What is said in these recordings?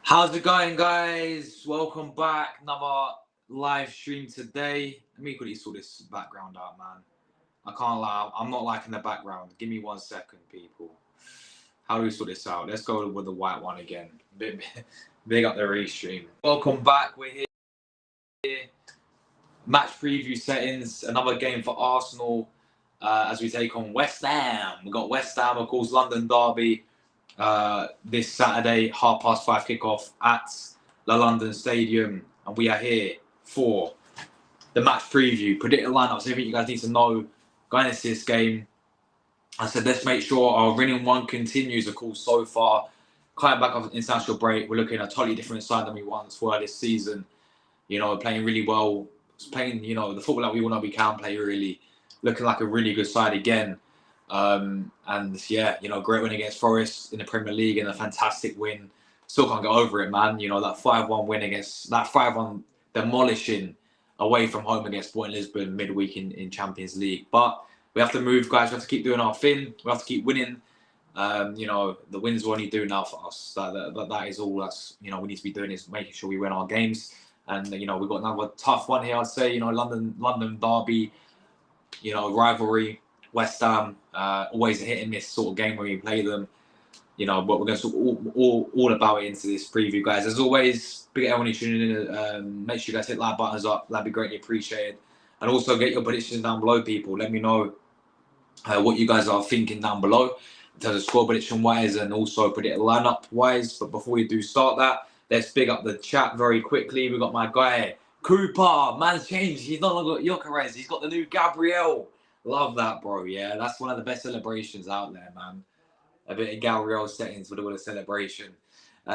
How's it going, guys? Welcome back. Another live stream today. Let me quickly sort this background out, man. I can't lie. I'm not liking the background. Give me 1 second, people. How do we sort this out? Let's go with the white one again. Big up the restream. Welcome back. We're here. Match preview settings. Another game for Arsenal as we take on West Ham. We've got West Ham, of course, London derby. This Saturday, 5:30 kickoff at the London Stadium, and we are here for the match preview, predicted lineups, everything you guys need to know going into this game. I said let's make sure our winning one continues. Of course, so far, coming back off international break, we're looking at a totally different side than we once were this season. You know, playing really well, playing the football that we all know we can play. Really, looking like a really good side again. And yeah, great win against Forest in the Premier League and a fantastic win. Still can't get over it, man. That 5-1 win against that 5-1 demolishing away from home against Sporting Lisbon midweek in Champions League. But we have to move, guys. We have to keep doing our thing. We have to keep winning. The wins will only do now for us. That is all that's we need to be doing is making sure we win our games. And we've got another tough one here. I'd say London derby, rivalry. West Ham, always a hit and miss sort of game when we play them, but we're going to talk all about it into this preview, guys. As always, big everyone who's tuning in. Make sure you guys hit like buttons up. That'd be greatly appreciated. And also get your predictions down below, people. Let me know what you guys are thinking down below in terms of score prediction wise and also predicted lineup wise. But before we do start that, let's big up the chat very quickly. We've got my guy Cooper. Man's changed. He's no longer got Gyökeres. He's got the new Gabriel. Love that, bro. Yeah, that's one of the best celebrations out there, man. A bit of Gabriel settings for the celebration.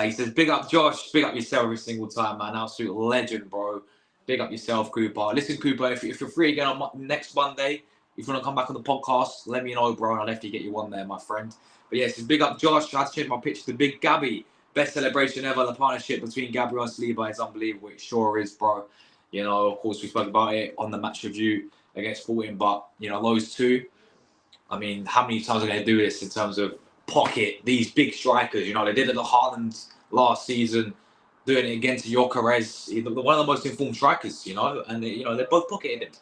He says, big up Josh, big up yourself every single time, man. Absolute legend, bro. Big up yourself, Cooper. Listen, Cooper, if you're free again on next Monday, if you want to come back on the podcast, let me know, bro, and I'll definitely get you on there, my friend. But yeah, says, big up Josh. I had to change my picture to Big Gabby. Best celebration ever. The partnership between Gabriel and Saliba is unbelievable. It sure is, bro. Of course, we spoke about it on the match review against Sporting, but those two, I mean, how many times are they going to do this in terms of pocket these big strikers? They did it to Haaland last season, doing it again to Gyökeres, one of the most informed strikers, and they're both pocketing him.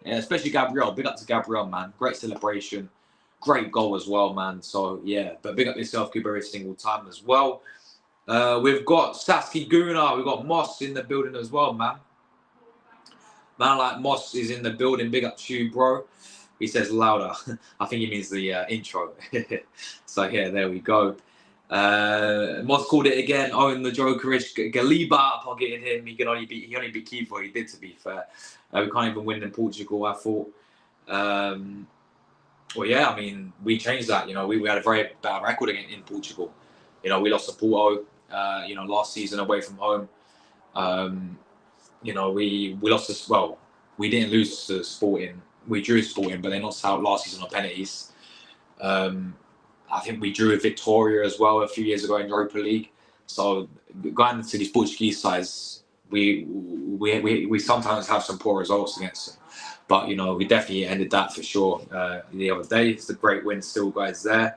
Yeah, especially Gabriel. Big up to Gabriel, man. Great celebration, great goal as well, man. So yeah, but big up yourself, Cooper, every single time as well. We've got Sasky Guna, we've got Moss in the building as well, man. Man like Moss is in the building. Big up to you, bro. He says louder. I think he means the intro. So yeah, there we go. Moss called it again. Owen the Jokerish. Galiba pocketed him. He only beat Kiefer. He did, to be fair. We can't even win in Portugal, I thought. Well, yeah, I mean, we changed that. We had a very bad record in Portugal. We lost to Porto, last season away from home. We lost this. Well, we didn't lose to Sporting. We drew Sporting, but they knocked us out last season on penalties. I think we drew with Victoria as well a few years ago in Europa League. So going into these Portuguese sides, we sometimes have some poor results against them. But we definitely ended that for sure the other day. It's a great win still, guys. There.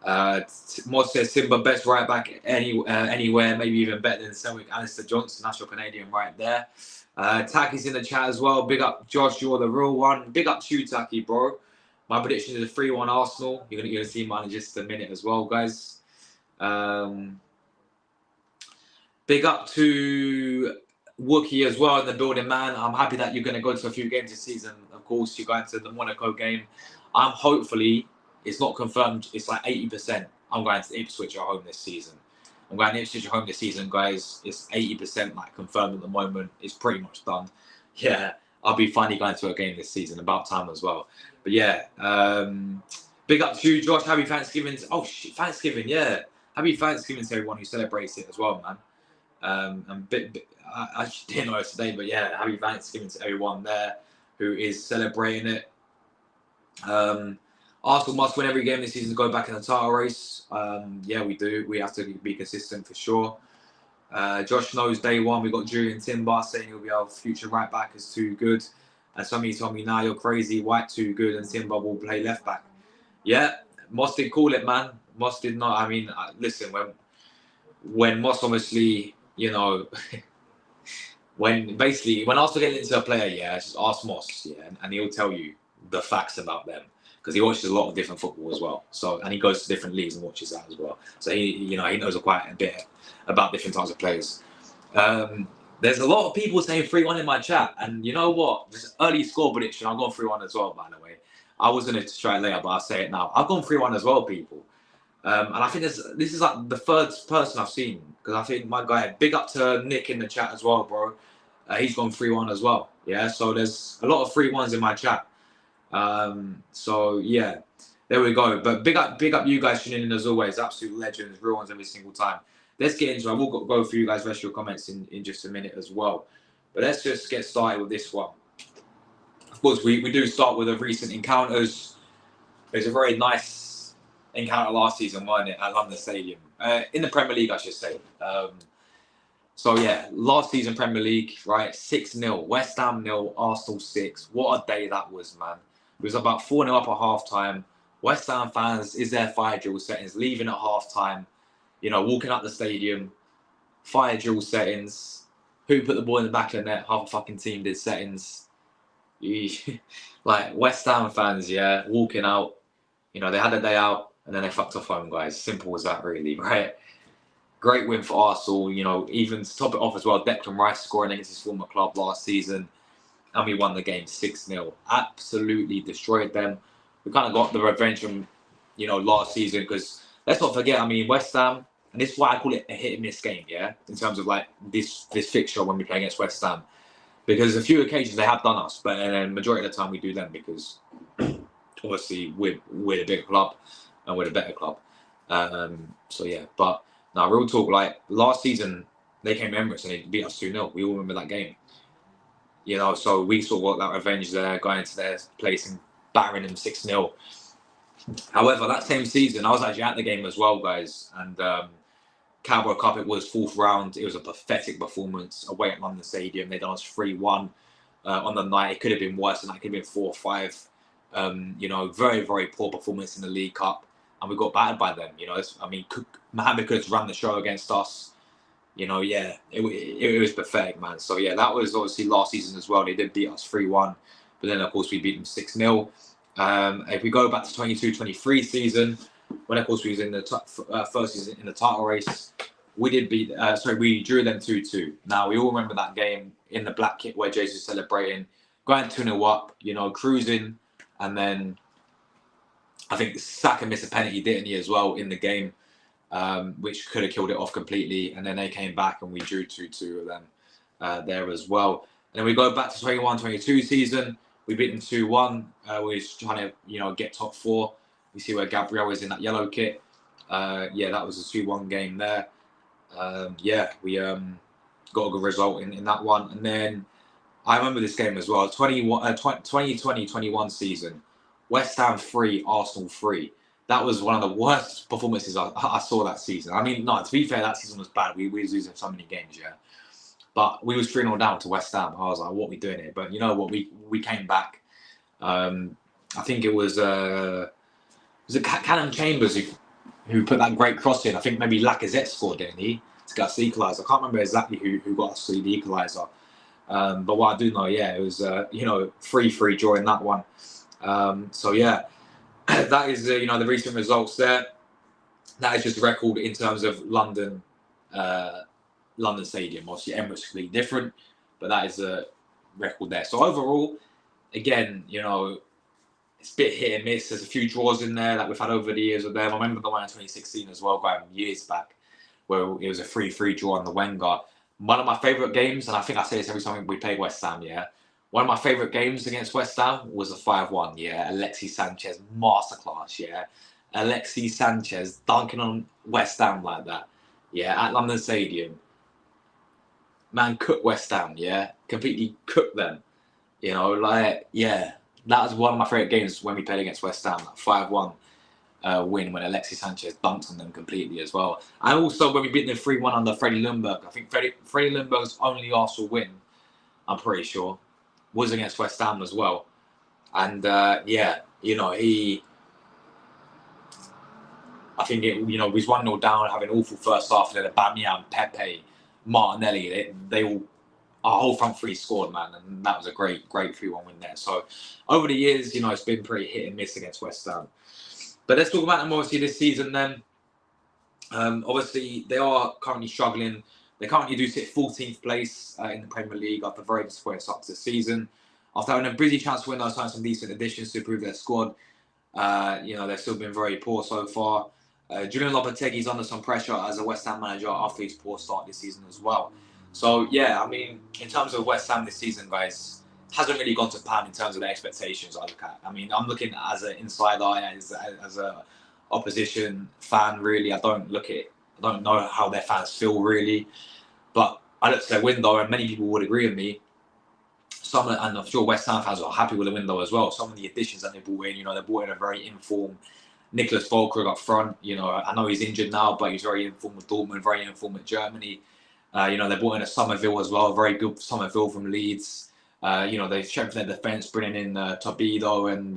Mod says Timber best right back anywhere, maybe even better than Selwick. Alistair Johnson, national Canadian right there. Taki's in the chat as well. Big up Josh, you're the real one. Big up to you, Taki, bro. My prediction is a 3-1 Arsenal. You're gonna see mine in just a minute as well, guys. Big up to Wookie as well in the building, man. I'm happy that you're gonna go to a few games this season. Of course, you're going to the Monaco game. I'm hopefully. It's not confirmed. It's like 80%. I'm going to Ipswich at home this season. I'm going to Ipswich at home this season, guys. It's 80% like confirmed at the moment. It's pretty much done. Yeah, I'll be finally going to a game this season. About time as well. But yeah, big up to you, Josh. Happy Thanksgiving. Oh shit, Thanksgiving. Yeah, happy Thanksgiving to everyone who celebrates it as well, man. I didn't know it today, but yeah, happy Thanksgiving to everyone there who is celebrating it. Arsenal must win every game this season to go back in the title race. Yeah, we do. We have to be consistent for sure. Josh knows day one we got Julian Timber saying he'll be our future right back is too good. And somebody told me, now you're crazy, White too good and Timber will play left back. Yeah, Moss did call it, man. Moss did not. I mean, listen, when Moss obviously, you know, when Arsenal get into a player, yeah, just ask Moss, yeah, and he'll tell you the facts about them because he watches a lot of different football as well. So, and he goes to different leagues and watches that as well. So he knows quite a bit about different types of players. There's a lot of people saying 3-1 in my chat, and you know what? This early score prediction, I've gone 3-1 as well. By the way, I was going to try it later, but I'll say it now. I've gone 3-1 as well, people. And I think this is like the third person I've seen, because I think my guy, big up to Nick in the chat as well, bro. He's gone 3-1 as well. Yeah, so there's a lot of 3-1s in my chat. So yeah, there we go. But big up you guys tuning in as always. Absolute legends, real ones every single time. Let's get into it. I will go through you guys' rest of your comments in just a minute as well. But let's just get started with this one. Of course, we do start with the recent encounters. It was a very nice encounter last season, wasn't it, at London Stadium? In the Premier League, I should say. So yeah, last season Premier League, right? 6-0, West Ham 0, Arsenal 6. What a day that was, man. It was about 4-0 up at half time. West Ham fans is their fire drill settings, leaving at half time, walking up the stadium, fire drill settings. Who put the ball in the back of the net? Half a fucking team did settings. Like West Ham fans, yeah, walking out. They had a day out and then they fucked off home, guys. Simple as that, really, right? Great win for Arsenal, even to top it off as well, Declan Rice scoring against his former club last season. And we won the game 6-0. Absolutely destroyed them. We kind of got the revenge from, last season because let's not forget, West Ham, and this is why I call it a hit and miss game, yeah, in terms of like this fixture when we play against West Ham. Because a few occasions they have done us, but the majority of the time we do them because obviously we're the bigger club and we're the better club. So yeah, but now real talk, like last season they came to Emirates and they beat us 2-0. We all remember that game. So we sort of got that revenge there, going into their place and battering them 6-0. However, that same season, I was actually at the game as well, guys. And Carabao Cup, it was 4th round. It was a pathetic performance away at London Stadium. They done us 3-1 on the night. It could have been worse than that. It could have been 4-5. Very, very poor performance in the League Cup. And we got battered by them. Mohamed could have run the show against us. It was pathetic, man. So yeah, that was obviously last season as well. They did beat us 3-1, but then of course we beat them 6-0. If we go back to 22-23 season, when of course we was in the first season in the title race, we drew them 2-2. Now we all remember that game in the black kit where Jesus celebrating, going 2-0 up, cruising, and then I think Saka missed a penalty, didn't he, as well in the game. Which could have killed it off completely. And then they came back and we drew 2-2 of them there as well. And then we go back to 21-22 season. We beat them 2-1. We was trying to, get top 4. You see where Gabriel is in that yellow kit. That was a 2-1 game there. We got a good result in that one. And then I remember this game as well. 2020-21 season. West Ham 3, Arsenal 3. That was one of the worst performances I saw that season. To be fair, that season was bad. We was losing so many games, yeah. But we was 3-0 down to West Ham. I was like, what are we doing here? But you know what? We came back. I think it was it Callum Chambers who put that great cross in. I think maybe Lacazette scored, didn't he? To get us the equaliser. I can't remember exactly who got us the equaliser. But what I do know, yeah, it was 3-3 during that one. That is, the recent results there. That is just a record in terms of London Stadium. Obviously, Emirates is completely different, but that is a record there. So overall, again, it's a bit hit and miss. There's a few draws in there that we've had over the years with them. I remember the one in 2016 as well, going years back, where it was a 3-3 draw on the Wenger. One of my favourite games, and I think I say this every time we play West Ham, yeah. One of my favourite games against West Ham was a 5-1, yeah. Alexis Sanchez, masterclass, yeah. Alexis Sanchez dunking on West Ham like that, yeah, at London Stadium. Man, cooked West Ham, yeah. Completely cooked them, That was one of my favourite games when we played against West Ham, that 5-1 win when Alexis Sanchez dunked on them completely as well. And also when we beat them 3-1 under Freddie Ljungberg. I think Freddie Ljungberg's only Arsenal win, I'm pretty sure, was against West Ham as well. And I think it, you know, we was 1-0 down, having an awful first half, and then Aubameyang, Pepe, Martinelli, they all, our whole front three scored, man, and that was a great 3-1 win there. So over the years, you know, it's been pretty hit and miss against West Ham. But let's talk about them obviously this season then. Obviously, they are currently struggling. They currently do sit 14th place in the Premier League after a very disappointing start to the season. After having a busy chance to win, they've signed some decent additions to improve their squad. You know, they've still been very poor so far. Julian Lopetegui's under some pressure as a West Ham manager after his poor start this season as well. So, yeah, I mean, in terms of West Ham this season, guys, hasn't really gone to plan in terms of the expectations I look at. I mean, I'm looking as an insider, as a opposition fan, really. I don't know how their fans feel, really. But I look at their window, and many people would agree with me. And I'm sure West Ham fans are happy with the window as well. Some of the additions that they brought in, you know, they brought in a very informed Nicholas Füllkrug up front. You know, I know he's injured now, but he's very informed with Dortmund, very informed with Germany. You know, they brought in a Somerville as well, very good Somerville from Leeds. You know, they've strengthened their defence, bringing in Tobido and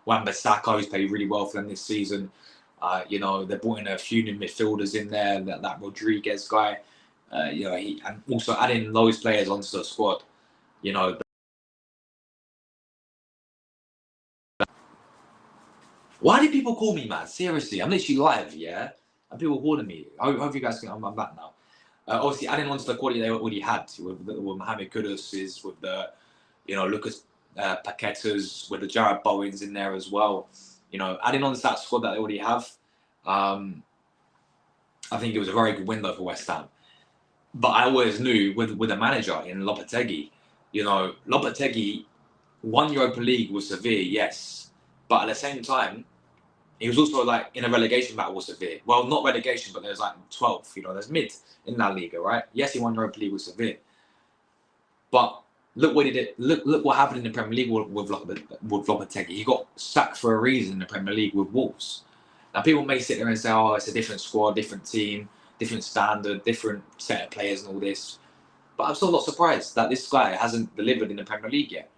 Wan-Bissaka, who's played really well for them this season. You know, they brought in a few new midfielders in there, that Rodriguez guy. You know, and also adding those players onto the squad. You know, why do people call me, man? Seriously, I'm literally live, yeah? And people calling me. I hope you guys can, I'm back now. Obviously, adding on to the quality they already had with Mohamed Kudus, with the, you know, Lucas Paquetas, with the Jared Bowens in there as well. You know, adding on to that squad that they already have, I think it was a very good window for West Ham. But I always knew with a manager in Lopetegui, you know, Lopetegui won Europa League with Sevilla, yes. But at the same time, he was also like in a relegation battle with Sevilla. Well, not relegation, but there's like 12th, you know, there's mid in La Liga, right? Yes, he won Europa League with Sevilla. But look what he did. Look what happened in the Premier League with Lopetegui. He got sacked for a reason in the Premier League with Wolves. Now, people may sit there and say, oh, it's a different squad, different team, different standard, different set of players and all this. But I'm still not surprised that this guy hasn't delivered in the Premier League yet,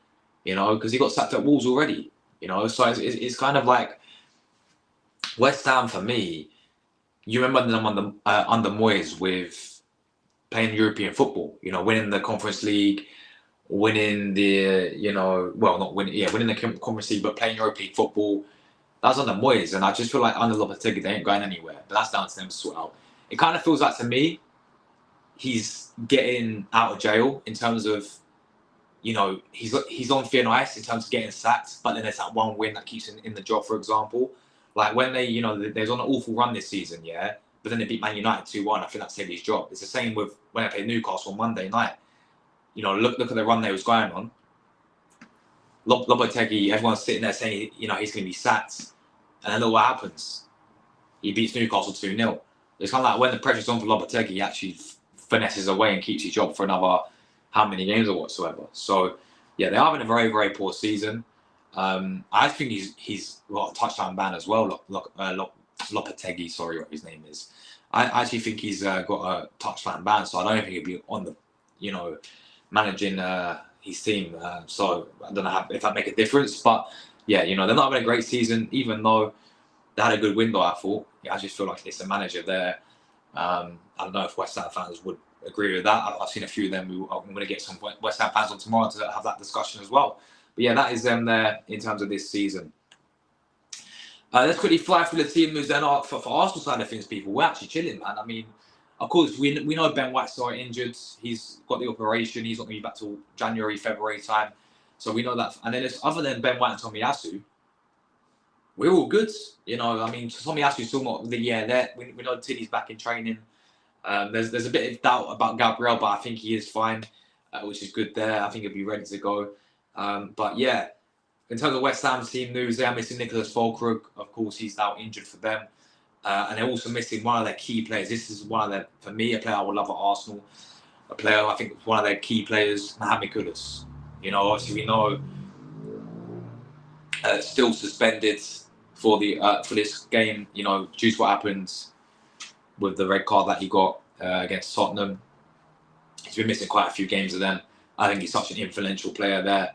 you know, because he got sacked at Wolves already, you know. So it's kind of like West Ham for me. You remember them under Moyes with playing European football, you know, winning the Conference League, winning the, you know, well, not winning, yeah, winning the Conference League, but playing European football. That's under Moyes, and I just feel like under Lopetegui, they ain't going anywhere. But that's down to them to sort out. It kind of feels like to me, he's getting out of jail in terms of, you know, he's on thin ice in terms of getting sacked, but then there's that one win that keeps him in the job, for example. Like when they, you know, there's on an awful run this season, yeah, but then they beat Man United 2-1. I think that saved his job. It's the same with when they played Newcastle on Monday night. You know, look at the run they was going on. Lopetegui, everyone's sitting there saying, you know, he's going to be sacked. And then look what happens. He beats Newcastle 2-0. It's kind of like when the pressure's on for Lopetegui, he actually finesses away and keeps his job for another how many games or whatsoever. So, yeah, they're having a very, very poor season. I think he's got a touchdown ban as well, Lopetegui, sorry, what his name is. I actually think he's got a touchdown ban, so I don't think he'll be on the, you know, managing his team. So I don't know if that make a difference, but yeah, you know, they're not having a great season, even though they had a good window, I thought. Yeah, I just feel like it's a manager there. I don't know if West Ham fans would agree with that. I've seen a few of them. I'm going to get some West Ham fans on tomorrow to have that discussion as well. But yeah, that is them there in terms of this season. Let's quickly fly through the team moves then. For Arsenal side of things, people, we're actually chilling, man. I mean, of course, we know Ben White's injured. He's got the operation. He's not going to be back till January, February time. So we know that. And then other than Ben White and Tomiyasu, we're all good. You know, I mean, Tomiyasu's still not the year there. We know Tilly's back in training. There's a bit of doubt about Gabriel, but I think he is fine, which is good there. I think he'll be ready to go. But yeah, in terms of West Ham's team news, they are missing Nicholas Füllkrug. Of course, he's now injured for them. And they're also missing one of their key players. This is one of their, for me, a player I would love at Arsenal. A player, I think, one of their key players, Mohamed Kudus. You know, obviously we know still suspended for this game. You know, due to what happened with the red card that he got against Tottenham. He's been missing quite a few games of them. I think he's such an influential player there.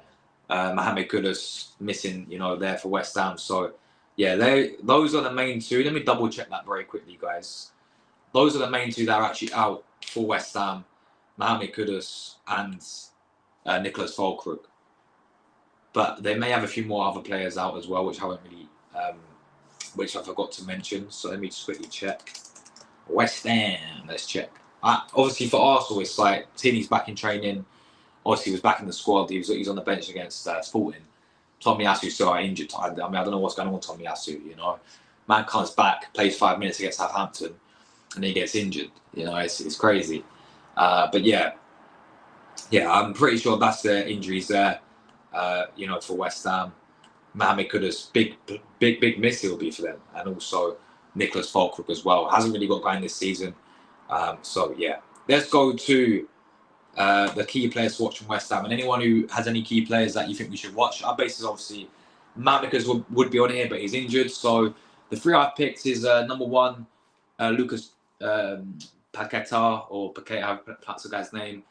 Mohamed Kudus missing, you know, there for West Ham. So Yeah, those are the main two. Let me double check that very quickly, guys. Those are the main two that are actually out for West Ham: Mohamed Kudus and Nicholas Füllkrug. But they may have a few more other players out as well, which I haven't really, which I forgot to mention. So let me just quickly check. West Ham, let's check. Obviously for Arsenal, it's like Tierney's back in training. Obviously, he was back in the squad. He's on the bench against Sporting. Tomiyasu still injured. I mean, I don't know what's going on with Tomiyasu. You know, man comes back, plays 5 minutes against Southampton, and then he gets injured. You know, it's crazy. But yeah, I'm pretty sure that's the injuries there. You know, for West Ham, Mohamed Kudus, big miss it will be for them, and also Nicholas Füllkrug as well. Hasn't really got going this season. So yeah, let's go to the key players to watch from West Ham, and anyone who has any key players that you think we should watch. Our base is obviously Mamicas would be on here, but he's injured. So the three I've picked is number one, Lucas Paqueta, or Paqueta, that's the guy's name.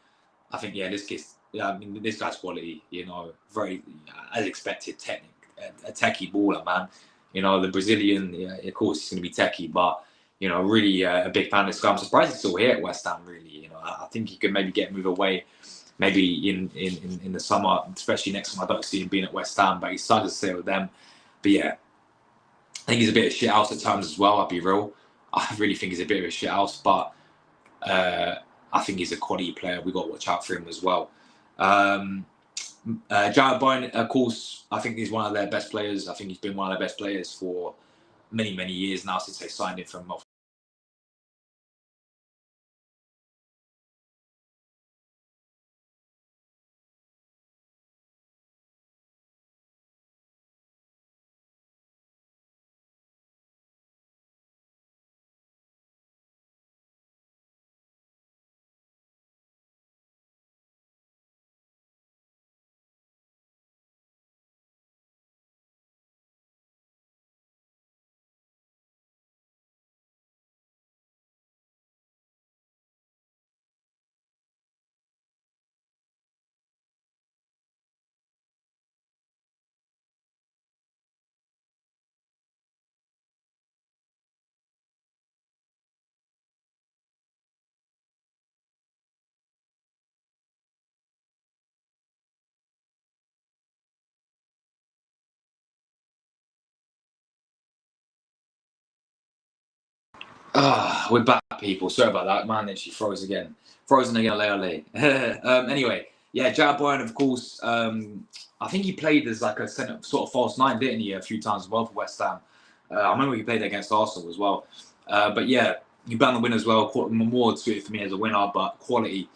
I think this guy's quality. You know, very as expected, a techie baller, man. You know, the Brazilian, of course, he's going to be techie, but you know, really a big fan of this guy. I'm surprised he's still here at West Ham, really. You know, I think he could maybe move away, maybe in the summer, especially next summer. I don't see him being at West Ham, but he's started to stay with them. But yeah, I think he's a bit of shit house at times as well, I'll be real. I really think he's a bit of a shit house, but I think he's a quality player. We've got to watch out for him as well. Jared Bowen, of course, I think he's one of their best players. I think he's been one of their best players for many years now since they signed him from we're back, people. Sorry about that. Man literally froze again. Frozen again, ole. Anyway, yeah, Jared Bowen, of course. I think he played as like a centre, sort of false nine, didn't he, a few times as well for West Ham. I remember he played against Arsenal as well. But yeah, he banged the win as well. More suited for me as a winner, but quality.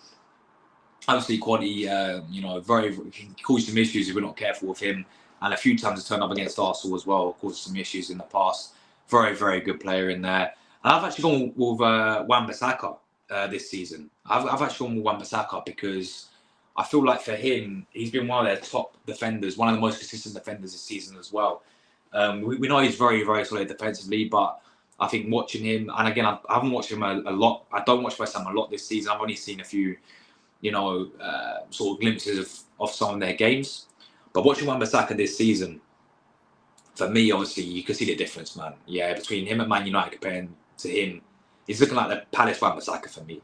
Obviously, quality, you know, very caused some issues if we're not careful with him. And a few times he turned up against Arsenal as well, caused some issues in the past. Very good player in there. And I've actually gone with Wan-Bissaka this season. I've actually gone with Wan-Bissaka because I feel like for him, he's been one of their top defenders, one of the most consistent defenders this season as well. We know he's very solid defensively, but I think watching him, and again, I haven't watched him a lot. I don't watch West Ham a lot this season. I've only seen a few, you know, sort of glimpses of some of their games. But watching Wan-Bissaka this season, for me, obviously, you can see the difference, man. Yeah, between him and Man United comparing to him, he's looking like the Palace Wan-Bissaka for me.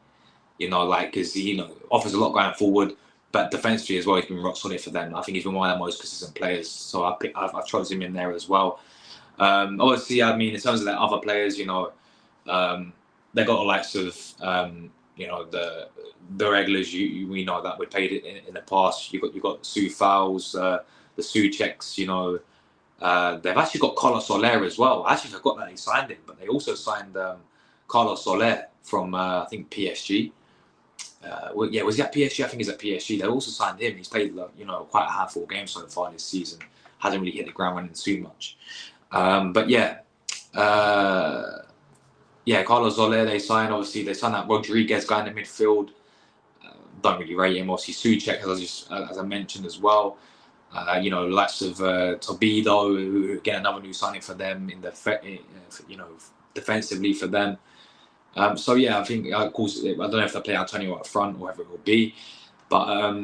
You know, like, because he, you know, offers a lot going forward, but defensively as well, he's been rock solid for them. I think he's been one of their most consistent players, so I've chosen him in there as well. Obviously, I mean, in terms of their other players, you know, they got the likes of, you know, the regulars. We know that we played it in the past. You got Sue Fowles, the Sue Checks. You know, they've actually got Carlos Soler as well. I actually forgot that they signed him, but they also signed Carlos Soler from I think PSG. Was he at PSG? I think he's at PSG. They also signed him. He's played, you know, quite a handful of games so far this season. Hasn't really hit the ground running too much. But yeah, Carlos Soler they signed. Obviously, they signed that Rodriguez guy in the midfield. Don't really rate him. Obviously, Suchek, as I mentioned as well. You know, lots of Tobido, who again another new signing for them you know, defensively for them. So yeah, I think of course I don't know if they play Antonio up front or whatever it will be, but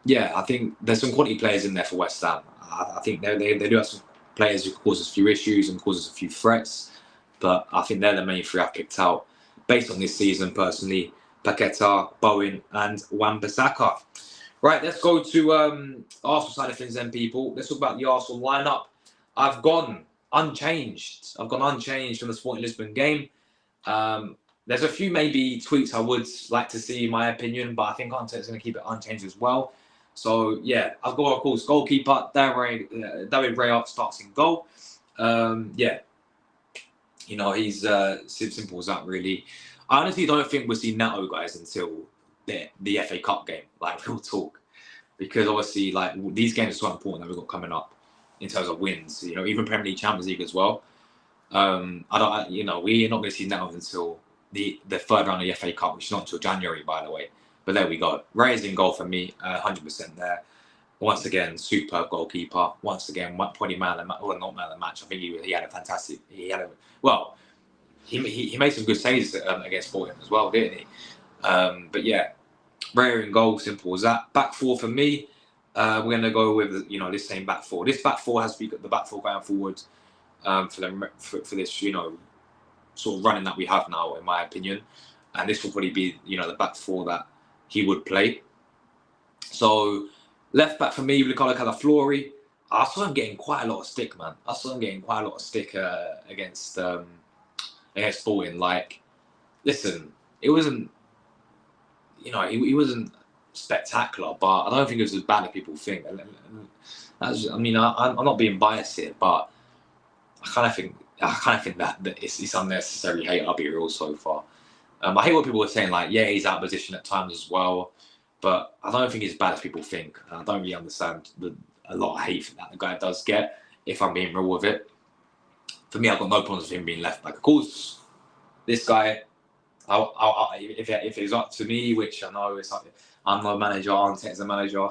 yeah, I think there's some quality players in there for West Ham. I think they do have some players who cause us a few issues and cause us a few threats. But I think they're the main three I've picked out based on this season, personally. Paqueta, Bowen, and Wan-Bissaka. Right, let's go to Arsenal side of things then, people. Let's talk about the Arsenal lineup. I've gone unchanged. I've gone unchanged from the Sporting Lisbon game. There's a few maybe tweaks I would like to see, in my opinion, but I think Arteta's going to keep it unchanged as well. So, yeah, I've got, of course, goalkeeper, David Raya starts in goal. Yeah, you know, he's simple as that, really. I honestly don't think we'll see Neto, guys, until the FA Cup game, like, real talk. Because, obviously, like, these games are so important that we've got coming up in terms of wins. You know, even Premier League, Champions League as well. We're not going to see Neto until the third round of the FA Cup, which is not until January, by the way. But there we go. Raya's in goal for me, 100% there. Once again, superb goalkeeper. Once again, probably man of the match. Well, not man of the match. I think he had a fantastic. He made some good saves against Sporting as well, didn't he? But yeah, Raya in goal, simple as that. Back four for me. We're going to go with this same back four. This back four has to be the back four going forward for this sort of running that we have now, in my opinion. And this will probably be the back four that he would play. So left back for me, Ricardo Calaflori. I saw him getting quite a lot of stick, man. I saw him getting quite a lot of stick against Sporting. Like, listen, it wasn't, he wasn't spectacular, but I don't think it was as bad as people think. I'm not being biased here, but I kind of think that it's unnecessary hate. I'll be real so far. I hate what people are saying, like, yeah, he's out of position at times as well, but I don't think it's as bad as people think. And I don't really understand a lot of hate that the guy does get, if I'm being real with it. For me, I've got no problems with him being left back. Of course, this guy, if it's up to me, which I know it's like, I'm no manager, Arteta's a manager,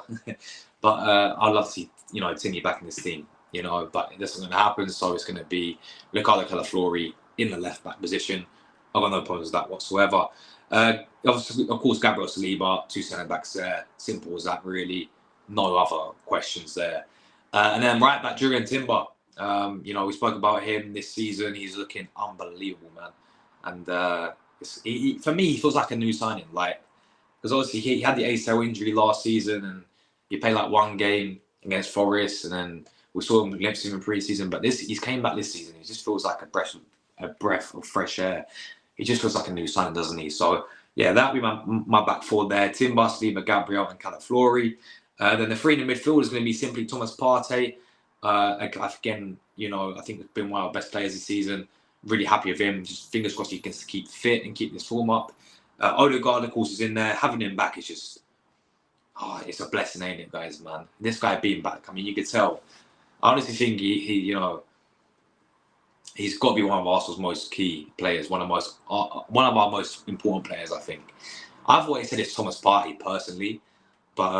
but I'd love to see Tini back in this team. But that's not going to happen. So it's going to be Ricardo Calaflori in the left back position. I've got no problems with that whatsoever. Obviously, of course, Gabriel Saliba, two centre backs there. Simple as that, really. No other questions there. And then right back, Jurgen Timber. We spoke about him this season. He's looking unbelievable, man. And for me, he feels like a new signing. Like, because obviously he had the ACL injury last season, and he played like one game against Forest, and then we saw him glimpses in pre-season. But he's came back this season. He just feels like a breath of fresh air. He just feels like a new signing, doesn't he? So yeah, that'll be my back four there: Timber, Saliba, Gabriel, and Calaflori. Then the three in the midfield is going to be simply Thomas Partey. Again, I think it's been one of our best players this season. Really happy with him. Just fingers crossed he can keep fit and keep this form up. Odegaard, of course, is in there. Having him back is just, it's a blessing, ain't it, guys, man? This guy being back, I mean, you could tell. I honestly think he's got to be one of Arsenal's most key players, one of our most important players, I think. I've always said it's Thomas Partey, personally, but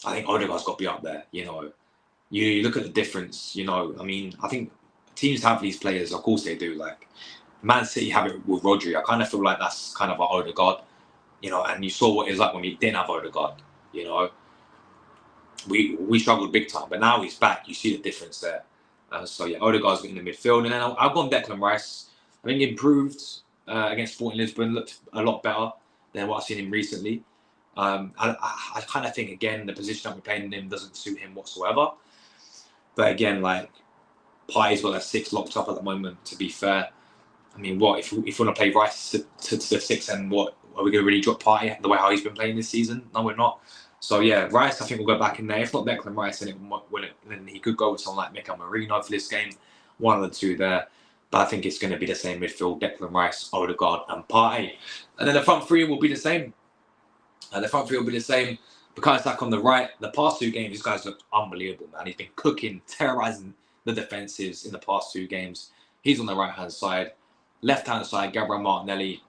I think Odegaard's got to be up there, You look at the difference, I think teams have these players, of course they do. Like, Man City have it with Rodri. I kind of feel like that's kind of our Odegaard, and you saw what it was like when we didn't have Odegaard, We struggled big time, but now he's back. You see the difference there. So yeah, Odegaard's in the midfield. And then I've gone Declan Rice. I think he improved against Sporting Lisbon, looked a lot better than what I've seen him recently. I kind of think, again, the position that we're playing him doesn't suit him whatsoever. But again, like, Partey's got that 6 locked up at the moment, to be fair. I mean, if we want to play Rice to the 6, and what, are we going to really drop Partey the way how he's been playing this season? No, we're not. So yeah, Rice, I think, will go back in there. If not Declan Rice, then he could go with someone like Mikel Merino for this game. One of the two there. But I think it's going to be the same midfield: Declan Rice, Odegaard, and Partey. And then the front three will be the same. Because back on the right, the past 2 games, these guys looked unbelievable, man. He's been cooking, terrorising the defensives in the past 2 games. He's on the right-hand side. Left-hand side, Gabriel Martinelli.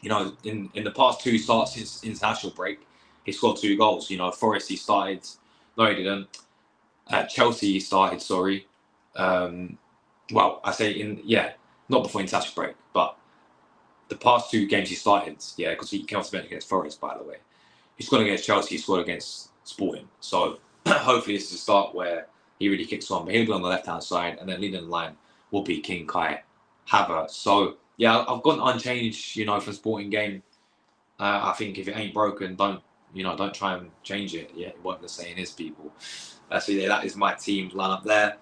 In the past 2 starts since international break, he scored 2 goals. Forest, he started. No, he didn't. Chelsea, he started, sorry. Well, I say not before international break, but the past 2 games he started, because he came off the bench against Forest, by the way. He scored against Chelsea, he scored against Sporting. So hopefully this is a start where he really kicks on. But he'll be on the left-hand side, and then leading the line will be King Kai Havertz. So, yeah, I've gone unchanged, you know, for Sporting game. I think if it ain't broken, don't try and change it. Yeah, what the saying is, people. So, yeah, that is my team lineup there.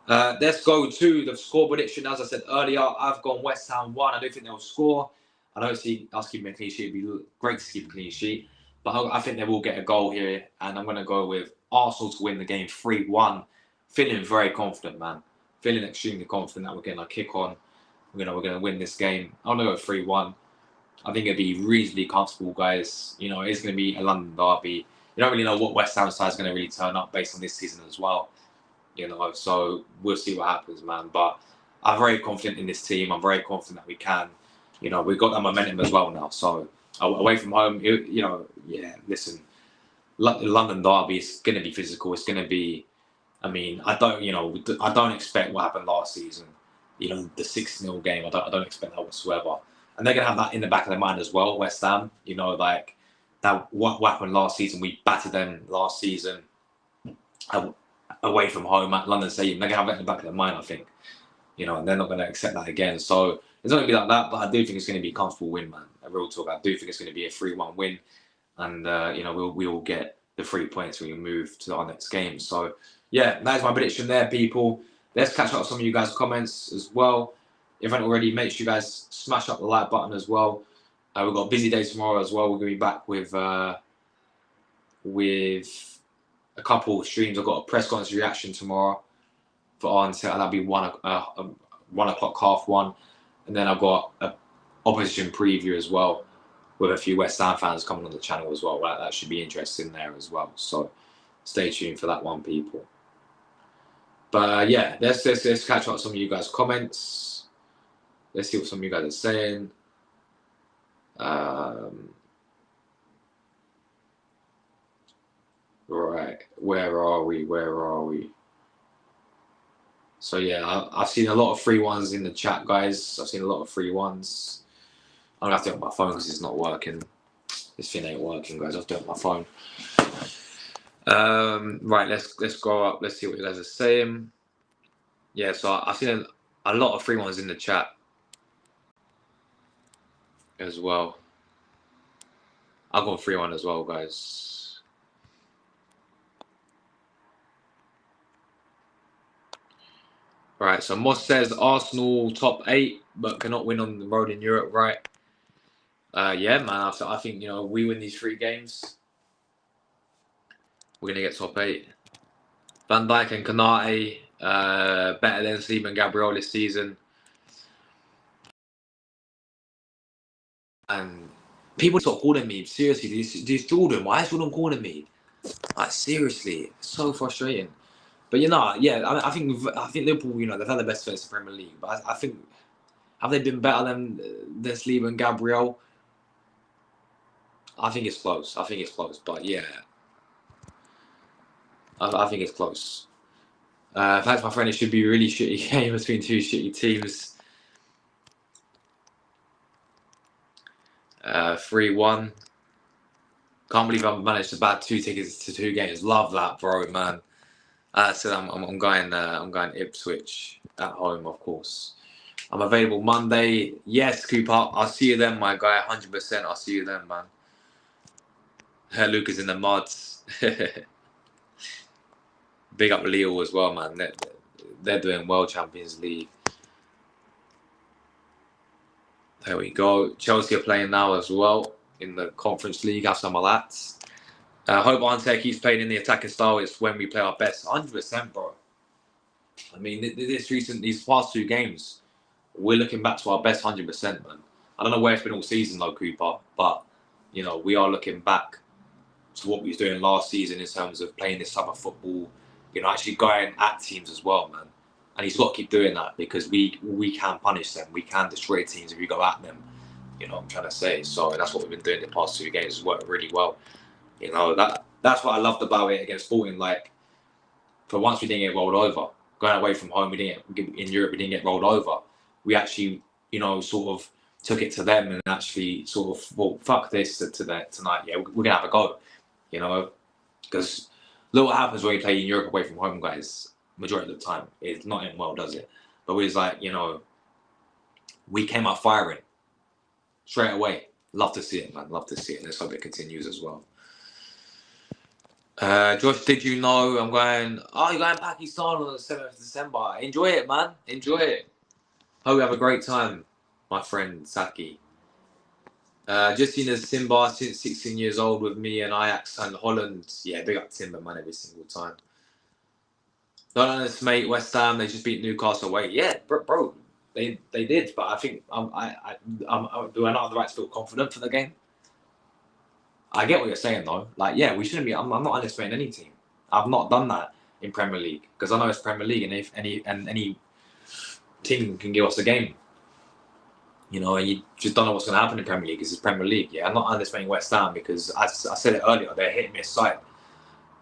Let's go to the score prediction. As I said earlier, I've gone West Ham 1. I don't think they'll score. I don't see us keeping a clean sheet. It'd be great to keep a clean sheet. But I think they will get a goal here. And I'm going to go with Arsenal to win the game 3-1. Feeling very confident, man. Feeling extremely confident that we're getting a kick on. We're going to win this game. I'm going to go 3-1. I think it'll be reasonably comfortable, guys. You know, it's going to be a London derby. You don't really know what West Ham side is going to really turn up based on this season as well. You know, so we'll see what happens, man. But I'm very confident in this team. I'm very confident that we can. You know, we've got that momentum as well now. So away from home, you know, yeah, listen, London derby is going to be physical. It's going to be, I mean, I don't expect what happened last season. You know, the 6-0 game. I don't expect that whatsoever. And they're going to have that in the back of their mind as well, West Ham. You know, like that what happened last season. We battered them last season. Away from home at London Stadium, they're going to have it in the back of their mind, I think. You know, and they're not going to accept that again. So it's not going to be like that, but I do think it's going to be a comfortable win, man. A real talk. I do think it's going to be a 3-1 win. And, you know, we will get the 3 points when we move to our next game. So, yeah, that is my prediction there, people. Let's catch up with some of you guys' comments as well. If you haven't already, make sure you guys smash up the like button as well. We've got a busy day tomorrow as well. We're going to be back with a couple of streams. I've got a press conference reaction tomorrow for Arsenal. That'll be 1 o'clock, 1:30. And then I've got an opposition preview as well with a few West Ham fans coming on the channel as well. That should be interesting there as well. So stay tuned for that one, people. But yeah, let's catch up with some of you guys' comments. Let's see what some of you guys are saying. Right, where are we? So yeah, I've seen a lot of free ones in the chat, guys. I've seen a lot of free ones. I'm gonna have to do it on my phone because it's not working. This thing ain't working, guys. I'll do it on my phone. Right, let's go up. Let's see what you guys are saying. Yeah, so I've seen a lot of free ones in the chat as well. I've got a free one as well, guys. Right, so Moss says Arsenal top 8, but cannot win on the road in Europe, right? Yeah, man. I think, you know, we win these 3 games, we're gonna get top 8. Van Dijk and Kanate better than Saliba and Gabriel this season. And people stop calling me. Seriously, this Jordan. Why is Jordan calling me? Like, seriously, it's so frustrating. But you know, yeah, I think Liverpool, you know, they've had the best first in the Premier League. But I think, have they been better than Saliba and Gabriel? I think it's close. But yeah, I think it's close. Thanks, my friend. It should be a really shitty game between 2 shitty teams. 3-1. Can't believe I've managed to bag 2 tickets to 2 games. Love that, bro, man. So I'm going Ipswich at home, of course. I'm available Monday. Yes, Cooper. I'll see you then, my guy. 100%. I'll see you then, man. Luke is in the mods. Big up Leo as well, man. They're doing well, Champions League. There we go. Chelsea are playing now as well in the Conference League. Have some of that. I hope Ante keeps playing in the attacking style. It's when we play our best. 100%, bro. I mean, these past 2 games, we're looking back to our best 100%, man. I don't know where it's been all season, though, Cooper. But, you know, we are looking back to what we was doing last season in terms of playing this type of football. You know, actually going at teams as well, man. And he's got to keep doing that because we can punish them. We can destroy teams if we go at them. You know what I'm trying to say? So that's what we've been doing the past 2 games. It's worked really well. You know, that's what I loved about it against Sporting. Like, for once we didn't get rolled over. Going away from home, in Europe, we didn't get rolled over. We actually, you know, sort of took it to them and actually sort of, well, fuck this tonight. Yeah, we're going to have a go. You know, because Look what happens when you play in Europe away from home, guys. Majority of the time, it's not in well, does it? But we was like, you know, we came out firing straight away. Love to see it, man. Love to see it. And let's hope it continues as well. Josh, did you know I'm going? Oh, you're going to Pakistan on the 7th of December. Enjoy it, man. Enjoy it. Hope you have a great time, my friend Saki. Just seen as Simba since 16 years old with me and Ajax and Holland. Yeah, big up Timber, man, every single time. Don't underestimate West Ham. They just beat Newcastle away. Yeah, bro, they did. But I think do I not have the right to feel confident for the game? I get what you're saying though. Like, yeah, we shouldn't be. I'm not underestimating any team. I've not done that in Premier League because I know it's Premier League, and if any team can give us a game, you know, and you just don't know what's going to happen in Premier League because it's Premier League. Yeah, I'm not underestimating West Ham because I said it earlier, they're hit and miss side.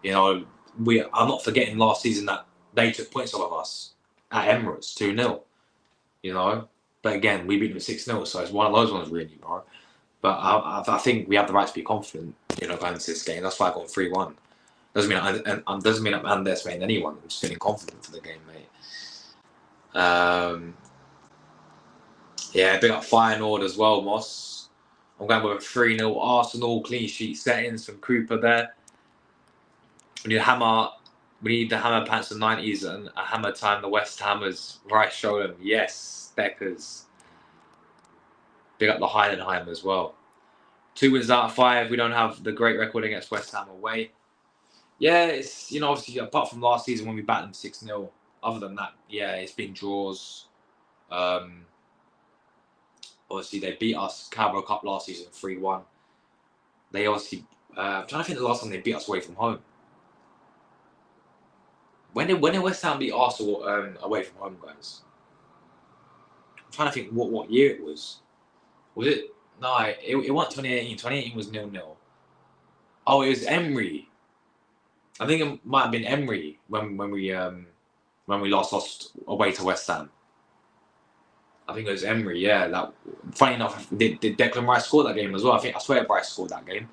You know, I'm not forgetting last season that they took points off of us at Emirates 2-0. You know, but again, we beat them 6-0, so it's one of those ones really, bro. But I think we have the right to be confident, you know, going into this game. That's why I got 3-1. Doesn't mean I'm underestimating anyone. I'm just feeling confident for the game, mate. Yeah, big up Feyenoord as well, Moss. I'm going with a 3-0 Arsenal, clean sheet settings from Cooper there. We need the hammer pants of the 90s and a hammer time the West Hammers. Right, show them. Yes, Deckers. Big up the Heidenheim as well. 2 wins out of 5. We don't have the great record against West Ham away. Yeah, it's, you know, obviously, apart from last season when we batted them 6-0, other than that, yeah, it's been draws. Obviously, they beat us Carabao Cup last season 3-1. They obviously, I'm trying to think the last time they beat us away from home. When did West Ham beat Arsenal away from home, guys? I'm trying to think what year it was. Was it? No, it wasn't 2018. 2018 was 0-0. Oh, it was Emery. I think it might have been Emery when we lost away to West Ham. I think it was Emery. Yeah, that. Funny enough, did Declan Rice score that game as well? I swear Rice scored that game.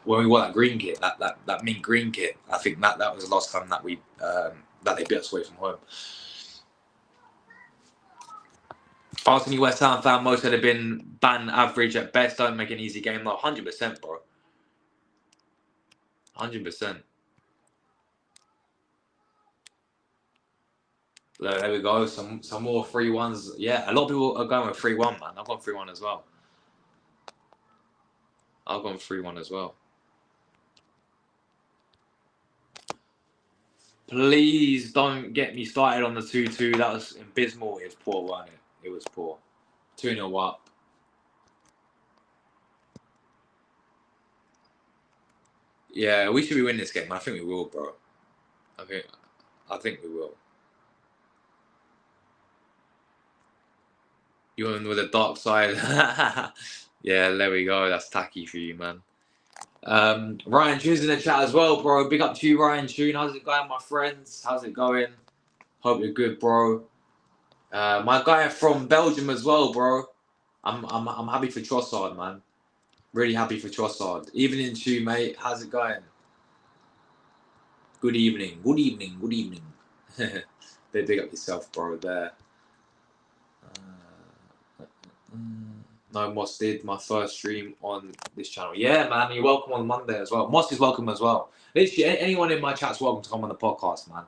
When we wore that green kit, that mint green kit, I think that was the last time that we that they beat us away from home. Arsenal West Ham fan, most would have been ban average at best. Don't make an easy game though. 100%, bro. 100%. There we go. Some more 3-1s. Yeah, a lot of people are going with 3-1, man. I've gone 3-1 as well. Please don't get me started on the 2-2. That was abysmal. It was poor, wasn't it? It was poor. 2-0 up. Yeah, we should be winning this game. I think we will, bro. I think we will. You're in with the dark side. Yeah, there we go. That's tacky for you, man. Ryan Tune's in the chat as well, bro. Big up to you, Ryan Tune. How's it going, my friends? How's it going? Hope you're good, bro. My guy from Belgium as well, bro. I'm happy for Trossard, man. Really happy for Trossard. Evening to you, mate. How's it going? Good evening. Big up yourself, bro, there. No, Moss did my first stream on this channel. Yeah, man, you're welcome on Monday as well. Moss is welcome as well. Literally, anyone in my chat's welcome to come on the podcast, man.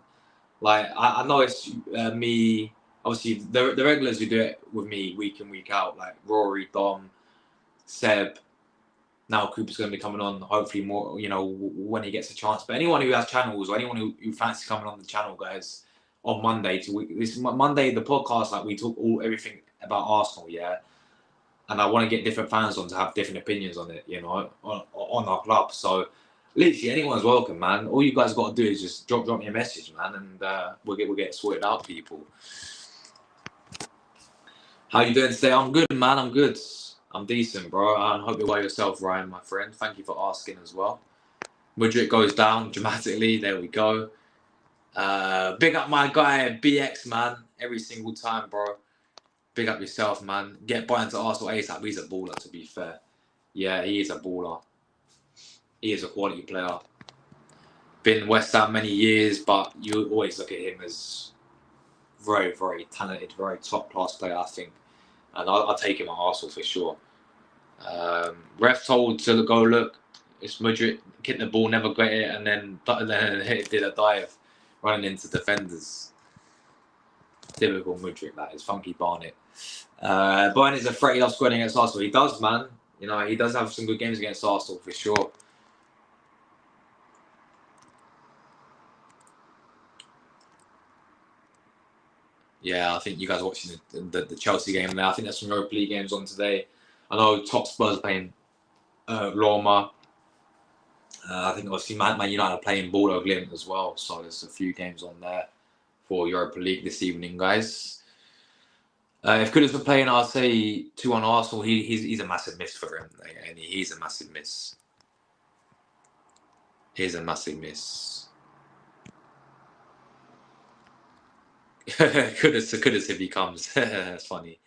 Like, I know it's me, obviously, the regulars who do it with me week in, week out, like Rory, Dom, Seb. Now Cooper's going to be coming on, hopefully more, you know, when he gets a chance. But anyone who has channels or anyone who fancies coming on the channel, guys, on Monday, this Monday, the podcast, like, we talk everything about Arsenal, yeah? And I want to get different fans on to have different opinions on it, you know, on our club. So, literally, anyone's welcome, man. All you guys got to do is just drop me a message, man, and we'll get sorted out, people. How you doing today? I'm good, man. I'm good. I'm decent, bro. I hope you're well yourself, Ryan, my friend. Thank you for asking as well. Mudryk goes down dramatically. There we go. Big up my guy, BX, man. Every single time, bro. Big up yourself, man. Get bought into Arsenal ASAP. He's a baller, to be fair. Yeah, he is a baller. He is a quality player. been West Ham many years, but you always look at him as very, very talented, very top class player, I think. And I'll take him at Arsenal for sure. Ref told to go look. It's Madrid, hit the ball, never got it, and then did a dive, running into defenders. Typical Madrid, that is funky Barnett. Barnett is a threat. He loves scoring against Arsenal. He does, man. You know, he does have some good games against Arsenal for sure. Yeah, I think you guys are watching the Chelsea game now. I think there's some Europa League games on today. I know top Spurs are playing Roma. I think obviously Man United are playing Bordeaux Glimt as well. So there's a few games on there for Europa League this evening, guys. If Kudus were playing, I'd say 2-1 Arsenal. He's a massive miss for him. And he's a massive miss. He's a massive miss. Kudus if he comes. That's funny.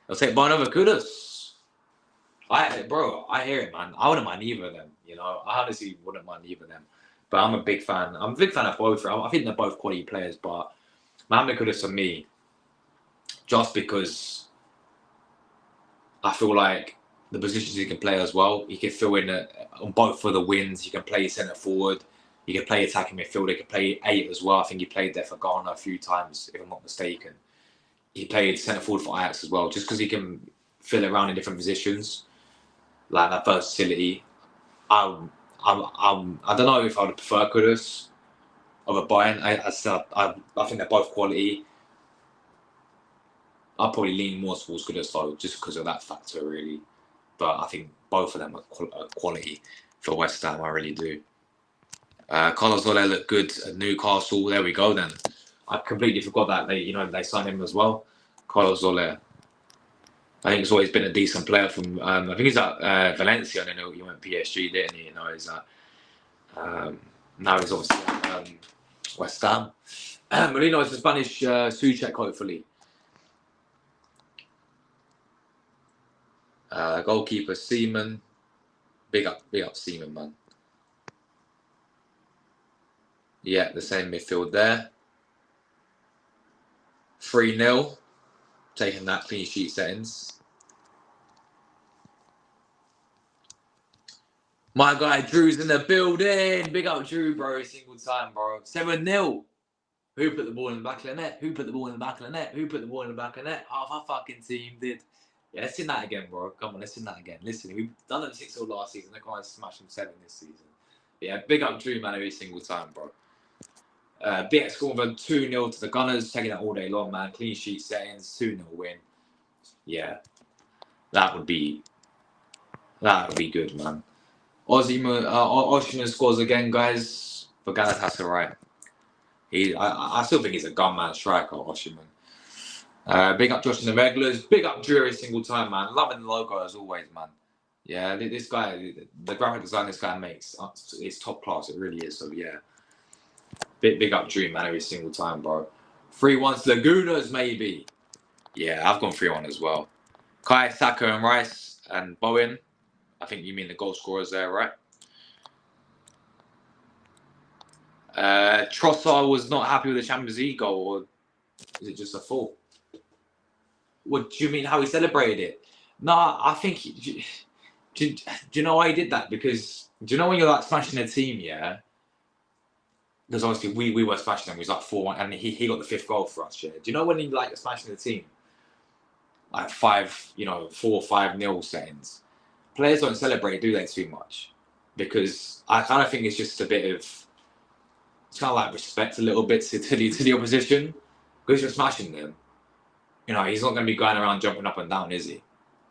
I'll take Barn over Kudus. I hear it, man. I wouldn't mind either of them. You know, I honestly wouldn't mind either of them. But I'm a big fan. I'm a big fan of both. I think they're both quality players. But Mohamed Kudus for me, just because I feel like the positions he can play as well. He can fill in on both for the wins. He can play centre forward. He can play attacking midfield. He can play 8 as well. I think he played there for Ghana a few times, if I'm not mistaken. He played centre forward for Ajax as well, just because he can fill it around in different positions, like that versatility. I don't know if I would prefer Kudus over Bayern. I think they're both quality. I'll probably lean more towards Kudus though, just because of that factor, really. But I think both of them are quality for West Ham. I really do. Carlos Soler looked good at Newcastle. There we go then. I completely forgot that they signed him as well. Carlos Soler. I think he's always been a decent player from. I think he's at Valencia. I don't know. He went PSG, didn't he? You know, he's at. Now he's obviously at West Ham. Molino is the Spanish Suchek, hopefully. Goalkeeper Seaman. Big up Seaman, man. Yeah, the same midfield there. 3-0. Taking that clean sheet settings. My guy Drew's in the building. Big up Drew, bro. Single time, bro. 7-0. Who put the ball in the back of the net? Who put the ball in the back of the net? Who put the ball in the back of the net? Half our fucking team did. Yeah, let's sing that again, bro. Come on, let's sing that again. Listen, we've done it 6-0 last season. They're going to smash them 7 this season. Yeah, big up Drew, man, every single time, bro. BX scoring 2-0 to the Gunners, taking that all day long, man. Clean sheet settings, 2-0 win. Yeah, that would be good, man. Osimhen scores again, guys, for Galatasaray. I still think he's a gunman striker, Osimhen. Big up Josh and the regulars. Big up Drew every single time, man. Loving the logo as always, man. Yeah, this guy, the graphic design this guy makes, is top class. It really is. So yeah. Big up Dream, man, every single time, bro. 3-1 Lagunas, maybe. Yeah, I've gone 3-1 as well. Kai, Saka, and Rice, and Bowen. I think you mean the goal scorers there, right? Trossard was not happy with the Champions League goal, or is it just a fault? What do you mean how he celebrated it? No, I think... Do you know why he did that? Because, do you know when you're like smashing a team, yeah? Because obviously we were smashing them. We was like 4-1, and he got the 5th goal for us. Yeah. Do you know when he like smashing the team, like 4-5-0 settings? Players don't celebrate, do they, too much? Because I kind of think it's just a bit of, it's kind of like respect a little bit to the opposition. Because you're smashing them, you know, he's not going to be going around jumping up and down, is he?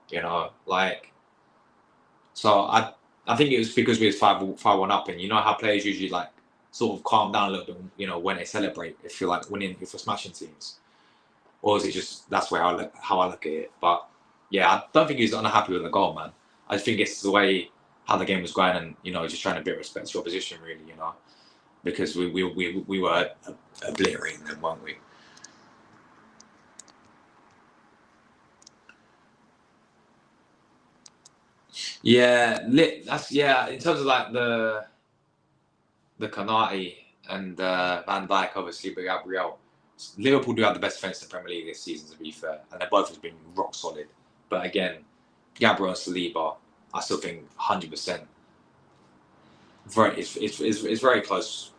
You know, like. So I think it was because we was 5-1 up, and you know how players usually like sort of calm down a little bit, you know, when they celebrate, if you're like winning, if you're smashing teams, or is it just that's how I look at it? But yeah, I don't think he's unhappy with the goal, man. I think it's the way how the game was going, and you know, just trying to bit respect your opposition, really, you know, because we were obliterating them, weren't we? Yeah, in terms of like the the Kanate and Van Dijk, obviously, but Gabriel. Liverpool do have the best defence in the Premier League this season, to be fair, and they both have been rock solid. But again, Gabriel and Saliba, I still think 100%. It's very close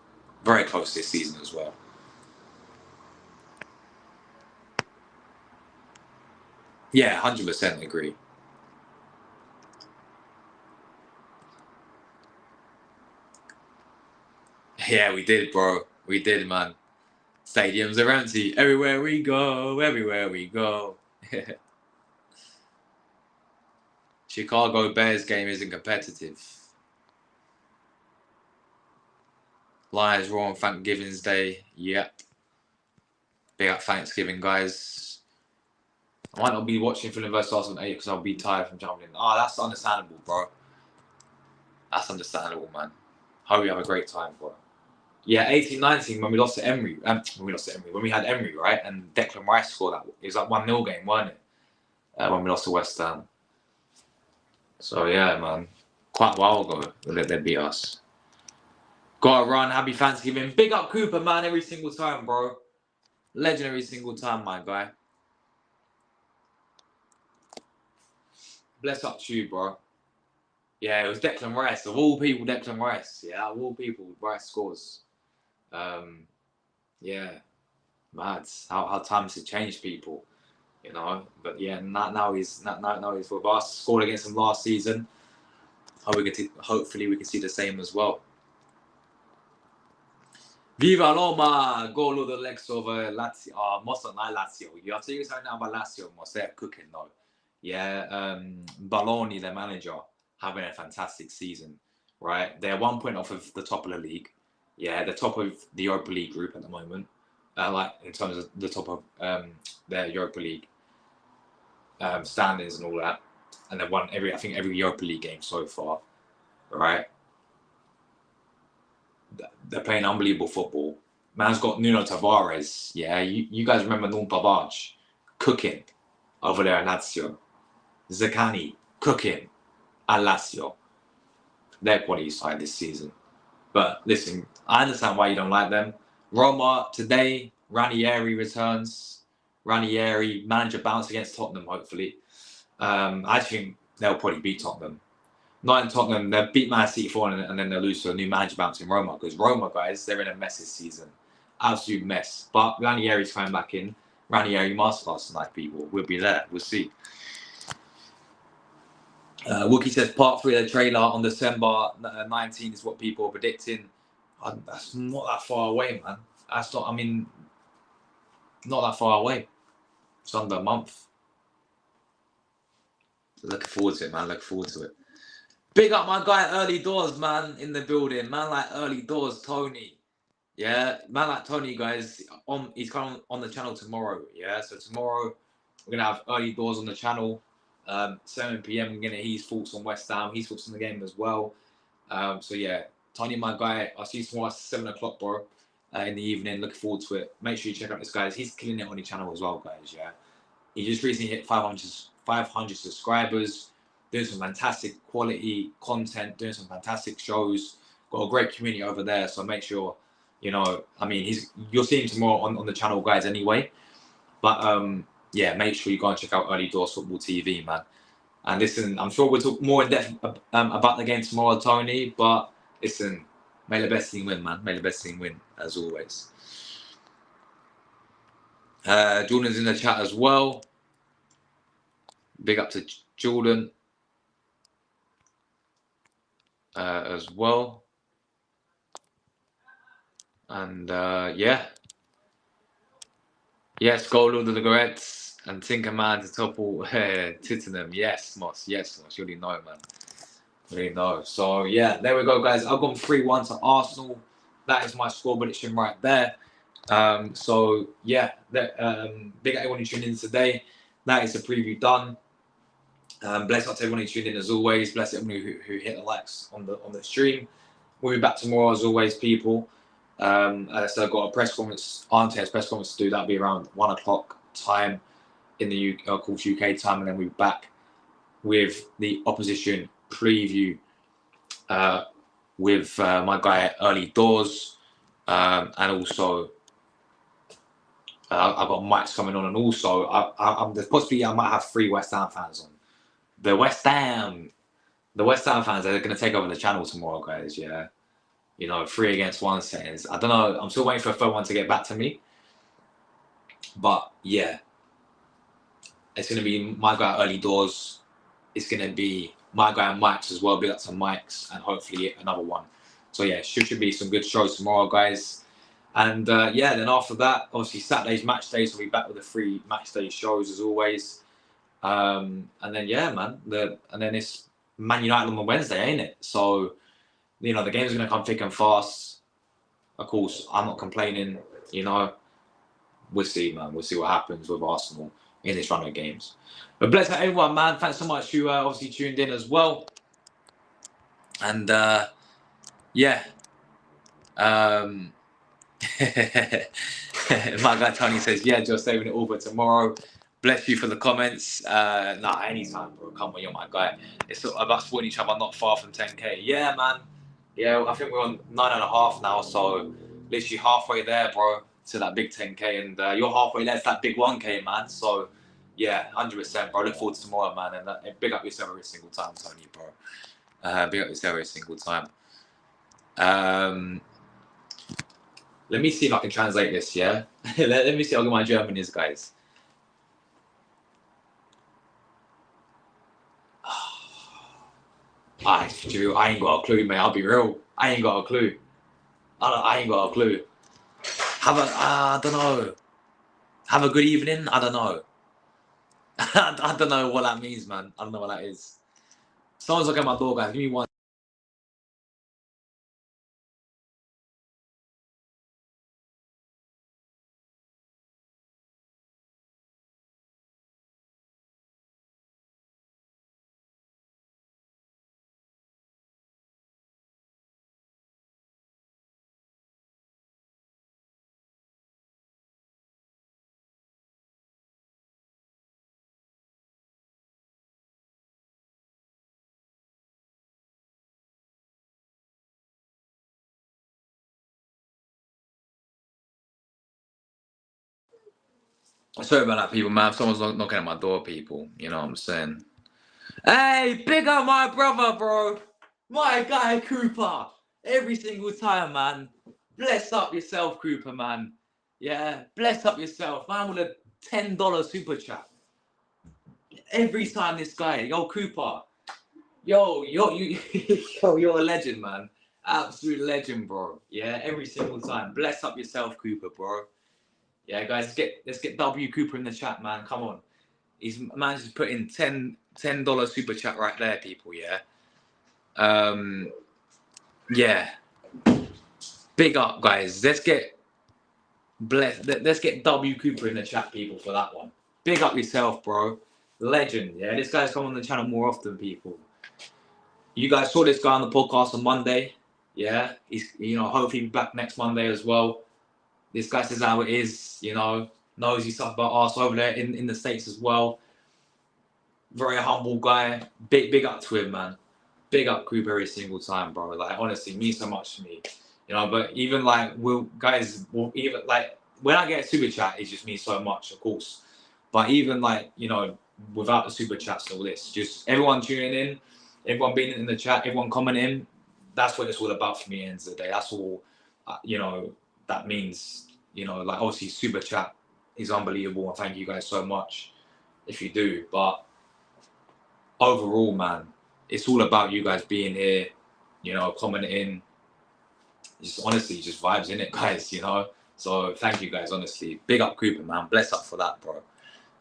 this season as well. Yeah, 100% agree. Yeah, we did, bro. We did, man. Stadiums are empty. Everywhere we go, everywhere we go. Chicago Bears game isn't competitive. Lions Raw on Thanksgiving's Day. Yep. Big up Thanksgiving, guys. I might not be watching Fulham vs Arsenal 8 because I'll be tired from jumping in. Oh, that's understandable, bro. That's understandable, man. Hope you have a great time, bro. Yeah, 18-19 when we lost to Emery. When we had Emery, right? And Declan Rice scored that. It was like 1-0 game, weren't it? When we lost to West Ham. So yeah, man. Quite a while ago they beat us. Gotta run. Happy Thanksgiving. Big up Cooper, man, every single time, bro. Legend every single time, my guy. Bless up to you, bro. Yeah, it was Declan Rice. Of all people, Declan Rice. Yeah, of all people, Rice scores. Yeah, mad. How times have changed, people. You know, but yeah, now he's with us. Scored against him last season. Hopefully we can see the same as well. Viva Roma! Goal of the legs of Lazio. Must not like Lazio. You have to say something now about Lazio. Must they're cooking though. Yeah, Baloni, their manager, having a fantastic season. Right, they're 1 point off of the top of the league. Yeah, the top of the Europa League group at the moment. Like in terms of the top of their Europa League standings and all that, and they've won every Europa League game so far. Right, they're playing unbelievable football. Man's got Nuno Tavares. Yeah, you guys remember Nuno Tavares cooking over there at Lazio. Zaccagni cooking at Lazio. Their quality side this season. But listen, I understand why you don't like them. Roma today, Ranieri returns. Ranieri, manager bounce against Tottenham, hopefully. I think they'll probably beat Tottenham. Not in Tottenham, they'll beat Man City 4 and then they'll lose to a new manager bounce in Roma. Because Roma, guys, they're in a mess this season. Absolute mess. But Ranieri's coming back in. Ranieri masterclass tonight, people. We'll be there. We'll see. Wookie says part 3 of the trailer on December 19 is what people are predicting. That's not that far away, man. That's not, not that far away. It's under a month. Looking forward to it, man. Looking forward to it. Big up my guy Early Doors, man, in the building. Man like Early Doors, Tony. Yeah, man like Tony, guys. He's coming on the channel tomorrow. Yeah, so tomorrow we're going to have Early Doors on the channel. 7 p.m. We're going to hear his thoughts on West Ham. His thoughts on the game as well. So yeah, Tony, my guy. I'll see you tomorrow at 7 o'clock, bro. In the evening. Looking forward to it. Make sure you check out this guy. He's killing it on the channel as well, guys. Yeah, he just recently hit 500 subscribers. Doing some fantastic quality content. Doing some fantastic shows. Got a great community over there. So make sure, you'll see him tomorrow on the channel, guys. Anyway, but yeah, make sure you go and check out Early Doors Football TV, man. And listen, I'm sure we'll talk more in depth about the game tomorrow, Tony. But listen, may the best team win, man. May the best team win, as always. Jordan's in the chat as well. Big up to Jordan as well. And yeah. Yes, goal of the Gorettes and Tinkerman to topple Tottenham. Yes, Moss. Yes, Moss. You already know, man. You already know. So, yeah, there we go, guys. I've gone 3-1 to Arsenal. That is my score prediction right there. So, yeah, big up everyone who tuned in today. That is the preview done. Bless up to everyone who tuned in as always. Bless everyone who hit the likes on the stream. We'll be back tomorrow as always, people. So I've got a press conference, press conference to do. That'll be around 1 o'clock time in the UK time, and then we'll be back with the opposition preview with my guy Early Doors, and also I've got Mike's coming on, and also there's possibly I might have 3 West Ham fans on. The West Ham fans are going to take over the channel tomorrow, guys. Yeah, you know, 3 against 1 settings. I don't know. I'm still waiting for a third one to get back to me, but yeah, it's going to be my guy Early Doors. It's going to be my guy Mike's as well. Big up to Mike's, and hopefully another one. So yeah, should be some good shows tomorrow, guys. And yeah, then after that, obviously Saturday's match day, so we'll be back with the 3 match day shows as always. And then yeah, man, and then it's Man United on the Wednesday, ain't it? So you know the game's gonna come thick and fast. Of course, I'm not complaining. You know, we'll see, man. We'll see what happens with Arsenal in this run of games. But bless everyone, man. Thanks so much you obviously tuned in as well. And yeah. My guy Tony says, yeah, just saving it all for tomorrow. Bless you for the comments. Nah, anytime, bro. Come on, you're my guy. It's about supporting each other, not far from 10K. Yeah, man. Yeah, I think we're on 9.5 now, so literally halfway there, bro, to that big 10K. And you're halfway there to that big 1K, man. So, yeah, 100%, bro. Look forward to tomorrow, man. And big up yourself every single time, Tony, bro. Big up yourself every single time. Let me see if I can translate this, yeah? let me see how good my German is, guys. I ain't got a clue, mate. I'll be real. I ain't got a clue. I ain't got a clue. I don't know. Have a good evening? I don't know. I don't know what that means, man. I don't know what that is. Someone's looking at my door, guys. Give me one. Sorry about that, people, man. Someone's knocking at my door, people. You know what I'm saying? Hey, big up my brother, bro. My guy, Cooper. Every single time, man. Bless up yourself, Cooper, man. Yeah, bless up yourself, man, with a $10 super chat. Every time this guy, yo, Cooper. Yo, you're a legend, man. Absolute legend, bro. Yeah, every single time. Bless up yourself, Cooper, bro. Yeah, guys, let's get W Cooper in the chat, man. Come on. He's managed to put in $10 super chat right there, people, yeah. Yeah. Big up, guys. Let's get W Cooper in the chat, people, for that one. Big up yourself, bro. Legend, yeah. This guy's come on the channel more often, people. You guys saw this guy on the podcast on Monday. Yeah. He's hopefully back next Monday as well. This guy says how it is, knows his stuff about us over there in the States as well. Very humble guy. Big up to him, man. Big up Cooper every single time, bro. Like, honestly, means so much to me. But even like even like when I get a super chat, it just means so much, of course. But even like, without the super chats and all this, just everyone tuning in, everyone being in the chat, everyone commenting, that's what it's all about for me at the end of the day. That's all, that means, like obviously super chat is unbelievable. And thank you guys so much if you do. But overall, man, it's all about you guys being here, commenting. Just honestly, just vibes in it, guys, So thank you guys, honestly. Big up Cooper, man. Bless up for that, bro.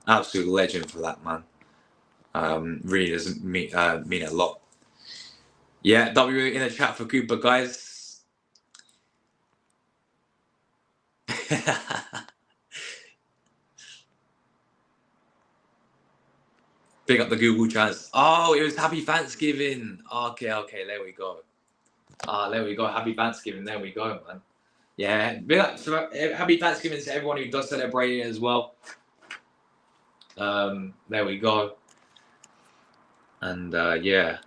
Absolute legend for that, man. Really doesn't mean a lot. Yeah, W in the chat for Cooper, guys. Big up the Google chats. Oh, it was Happy Thanksgiving. Okay, there we go. There we go. Happy Thanksgiving. There we go, man. Yeah, big up, happy Thanksgiving to everyone who does celebrate it as well. There we go. And yeah,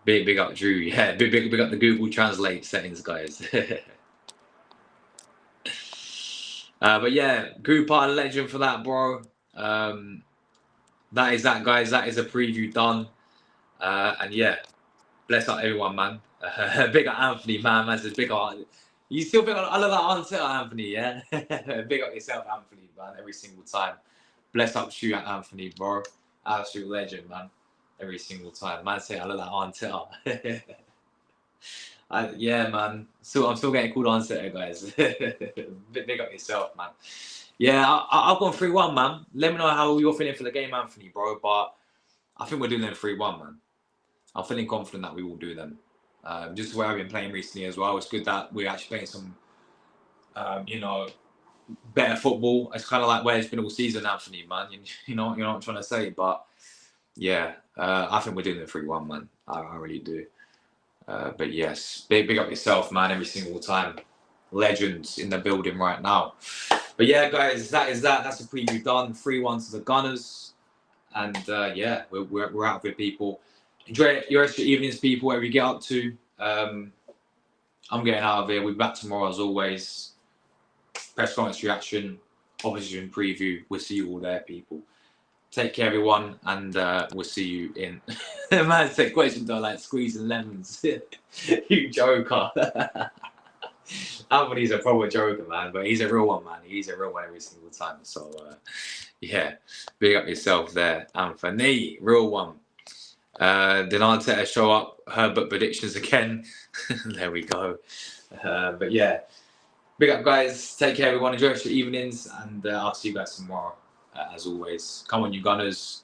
Big up Drew. Yeah, big up the Google Translate settings, guys. But yeah, group part legend for that, bro. That is that, guys. That is a preview done. And yeah, bless up everyone, man. Big up Anthony, man. Man says big up. You still big up. I love that answer, Anthony. Yeah, big up yourself, Anthony, man. Every single time. Bless up Shoe at Anthony, bro. Absolute legend, man. Every single time. Man say I love that answer. Yeah, man. I'm still getting called answer, guys. Big up yourself, man. Yeah, I've gone 3-1, man. Let me know how you're feeling for the game, Anthony, bro. But I think we're doing them 3-1, man. I'm feeling confident that we will do them. Just the way I've been playing recently as well. It's good that we're actually playing some, better football. It's kind of like where it's been all season, Anthony, man. You know what I'm trying to say. But yeah, I think we're doing the 3-1, man. I really do. But yes, big up yourself, man. Every single time. Legends in the building right now. But yeah, guys, that is that. That's a preview done. 3-1 to the Gunners. And yeah, we're out with people. Enjoy your extra evenings, people, wherever you get up to. I'm getting out of here. We'll be back tomorrow as always. Press conference reaction, opposition preview. We'll see you all there, people. Take care, everyone, and we'll see you in. Man said question though, like squeezing lemons. You joker. Anthony's a proper joker, man, but he's a real one, man. He's a real one every single time. So yeah, big up yourself there, Anthony. Real one. Did Arteta show up? Herbert predictions again. There we go. But yeah, big up, guys. Take care, everyone. Enjoy your evenings, and I'll see you guys tomorrow. As always, come on, you Gunners.